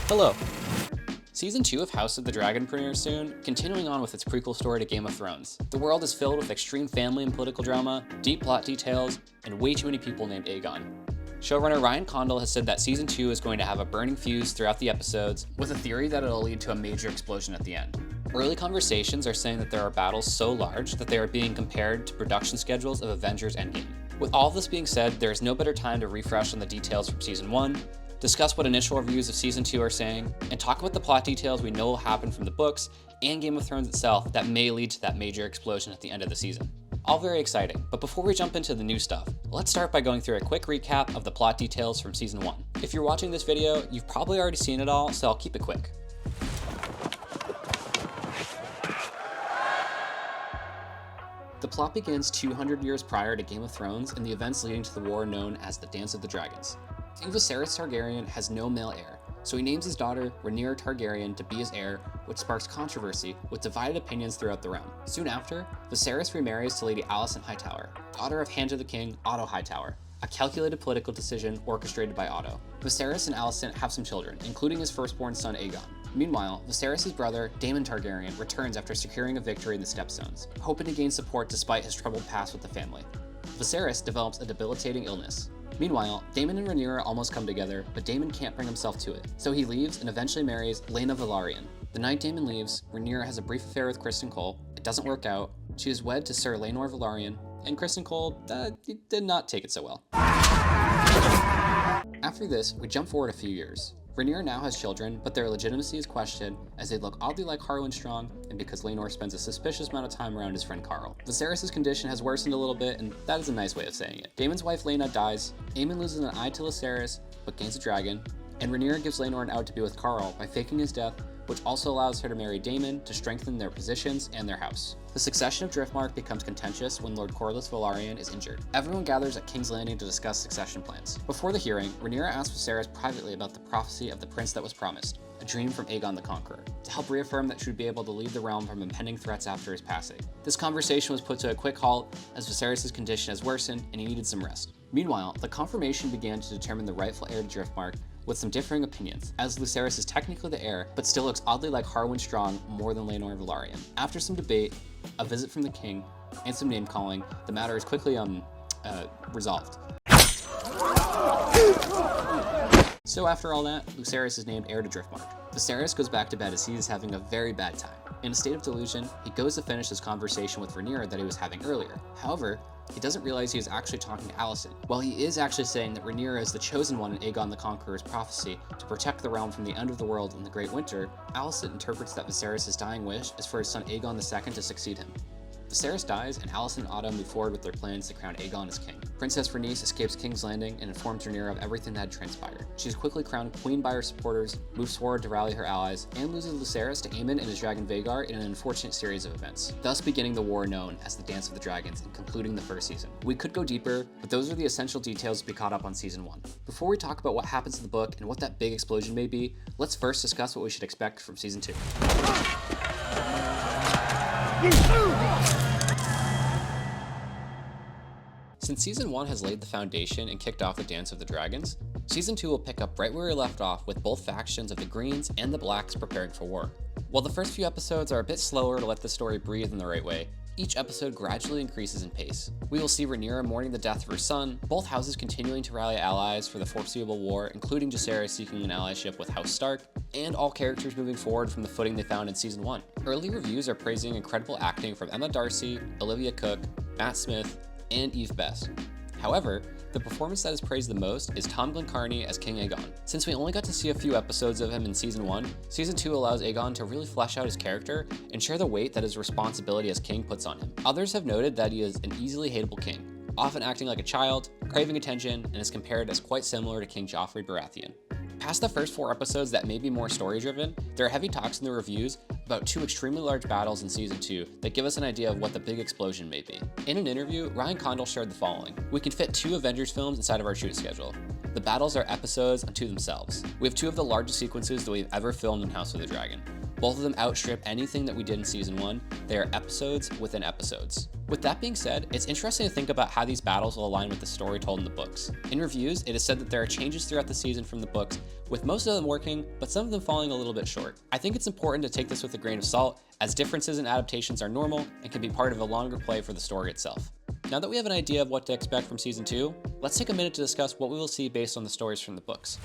Hello! Season 2 of House of the Dragon premieres soon, continuing on with its prequel story to Game of Thrones. The world is filled with extreme family and political drama, deep plot details, and way too many people named Aegon. Showrunner Ryan Condal has said that Season 2 is going to have a burning fuse throughout the episodes, with a theory that it'll lead to a major explosion at the end. Early conversations are saying that there are battles so large that they are being compared to production schedules of Avengers Endgame. With all this being said, there is no better time to refresh on the details from Season 1, discuss what initial reviews of Season 2 are saying, and talk about the plot details we know will happen from the books and Game of Thrones itself that may lead to that major explosion at the end of the season. All very exciting, but before we jump into the new stuff, let's start by going through a quick recap of the plot details from Season 1. If you're watching this video, you've probably already seen it all, so I'll keep it quick. The plot begins 200 years prior to Game of Thrones and the events leading to the war known as the Dance of the Dragons. King Viserys Targaryen has no male heir, so he names his daughter Rhaenyra Targaryen to be his heir, which sparks controversy with divided opinions throughout the realm. Soon after, Viserys remarries to Lady Alicent Hightower, daughter of Hand of the King Otto Hightower, a calculated political decision orchestrated by Otto. Viserys and Alicent have some children, including his firstborn son Aegon. Meanwhile, Viserys' brother, Daemon Targaryen, returns after securing a victory in the Stepstones, hoping to gain support despite his troubled past with the family. Viserys develops a debilitating illness. Meanwhile, Daemon and Rhaenyra almost come together, but Daemon can't bring himself to it, so he leaves and eventually marries Rhaena Velaryon. The night Daemon leaves, Rhaenyra has a brief affair with Criston Cole. It doesn't work out. She is wed to Sir Laenor Velaryon, and Criston Cole did not take it so well. After this, we jump forward a few years. Rhaenyra now has children, but their legitimacy is questioned as they look oddly like Harwin Strong, and because Laenor spends a suspicious amount of time around his friend Carl. Viserys' condition has worsened a little bit, and that is a nice way of saying it. Daemon's wife Laena dies, Aemon loses an eye to Lucerys, but gains a dragon, and Rhaenyra gives Laenor an out to be with Carl by faking his death, which also allows her to marry Daemon to strengthen their positions and their house. The succession of Driftmark becomes contentious when Lord Corlys Velaryon is injured. Everyone gathers at King's Landing to discuss succession plans. Before the hearing, Rhaenyra asks Viserys privately about the prophecy of the prince that was promised, a dream from Aegon the Conqueror, to help reaffirm that she would be able to leave the realm from impending threats after his passing. This conversation was put to a quick halt as Viserys' condition has worsened and he needed some rest. Meanwhile, the confirmation began to determine the rightful heir to Driftmark, with some differing opinions, as Lucerys is technically the heir, but still looks oddly like Harwin Strong more than Laenor Velaryon. After some debate, a visit from the king, and some name-calling, the matter is quickly resolved. So after all that, Lucerys is named heir to Driftmark. Viserys goes back to bed as he is having a very bad time. In a state of delusion, he goes to finish his conversation with Rhaenyra that he was having earlier. However, he doesn't realize he is actually talking to Alicent. While he is actually saying that Rhaenyra is the chosen one in Aegon the Conqueror's prophecy to protect the realm from the end of the world in the Great Winter, Alicent interprets that Viserys' dying wish is for his son Aegon II to succeed him. Viserys dies, and Alicent and Otto move forward with their plans to crown Aegon as king. Princess Rhaenys escapes King's Landing and informs Rhaenyra of everything that had transpired. She is quickly crowned queen by her supporters, moves forward to rally her allies, and loses Lucerys to Aemon and his dragon Vhagar in an unfortunate series of events, thus beginning the war known as the Dance of the Dragons and concluding the first season. We could go deeper, but those are the essential details to be caught up on Season 1. Before we talk about what happens in the book and what that big explosion may be, let's first discuss what we should expect from Season 2. Since Season 1 has laid the foundation and kicked off the Dance of the Dragons, Season 2 will pick up right where we left off with both factions of the Greens and the Blacks preparing for war. While the first few episodes are a bit slower to let the story breathe in the right way, each episode gradually increases in pace. We will see Rhaenyra mourning the death of her son, both houses continuing to rally allies for the foreseeable war, including Jacaerys seeking an allyship with House Stark, and all characters moving forward from the footing they found in Season 1. Early reviews are praising incredible acting from Emma Darcy, Olivia Cooke, Matt Smith, and Eve Best. However, the performance that is praised the most is Tom Glencarny as King Aegon. Since we only got to see a few episodes of him in Season 1, Season 2 allows Aegon to really flesh out his character and share the weight that his responsibility as king puts on him. Others have noted that he is an easily hateable king, often acting like a child, craving attention, and is compared as quite similar to King Joffrey Baratheon. Past the first 4 episodes that may be more story-driven, there are heavy talks in the reviews about 2 extremely large battles in Season 2 that give us an idea of what the big explosion may be. In an interview, Ryan Condal shared the following: "We can fit 2 Avengers films inside of our shoot schedule. The battles are episodes unto themselves. We have 2 of the largest sequences that we've ever filmed in House of the Dragon. Both of them outstrip anything that we did in season 1. They are episodes within episodes. With that being said, it's interesting to think about how these battles will align with the story told in the books. In reviews, it is said that there are changes throughout the season from the books, with most of them working, but some of them falling a little bit short. I think it's important to take this with a grain of salt, as differences in adaptations are normal and can be part of a longer play for the story itself. Now that we have an idea of what to expect from season 2, let's take a minute to discuss what we will see based on the stories from the books.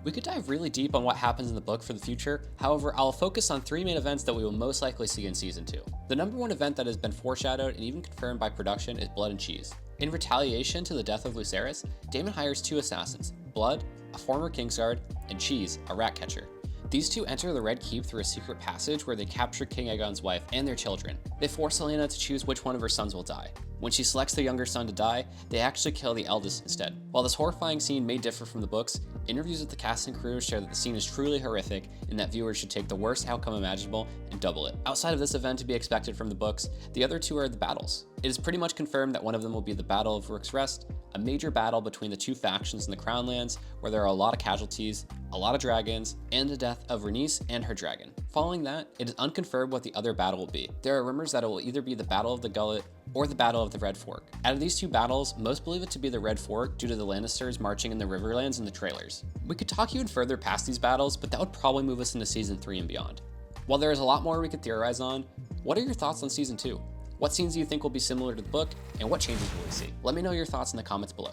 We could dive really deep on what happens in the book for the future, however, I'll focus on 3 main events that we will most likely see in season 2. The number 1 event that has been foreshadowed and even confirmed by production is Blood and Cheese. In retaliation to the death of Lucerys, Daemon hires 2 assassins, Blood, a former Kingsguard, and Cheese, a rat catcher. These 2 enter the Red Keep through a secret passage where they capture King Aegon's wife and their children. They force Olenna to choose which one of her sons will die. When she selects the younger son to die, they actually kill the eldest instead. While this horrifying scene may differ from the books, interviews with the cast and crew share that the scene is truly horrific and that viewers should take the worst outcome imaginable and double it. Outside of this event to be expected from the books, the other 2 are the battles. It is pretty much confirmed that one of them will be the Battle of Rook's Rest, a major battle between the 2 factions in the Crown Lands where there are a lot of casualties, a lot of dragons, and the death of Rhaenys and her dragon. Following that, it is unconfirmed what the other battle will be. There are rumors that it will either be the Battle of the Gullet or the Battle of the Red Fork. Out of these 2 battles, most believe it to be the Red Fork due to the Lannisters marching in the Riverlands in the trailers. We could talk even further past these battles, but that would probably move us into season 3 and beyond. While there is a lot more we could theorize on, what are your thoughts on season 2? What scenes do you think will be similar to the book, and what changes will we see? Let me know your thoughts in the comments below.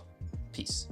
Peace.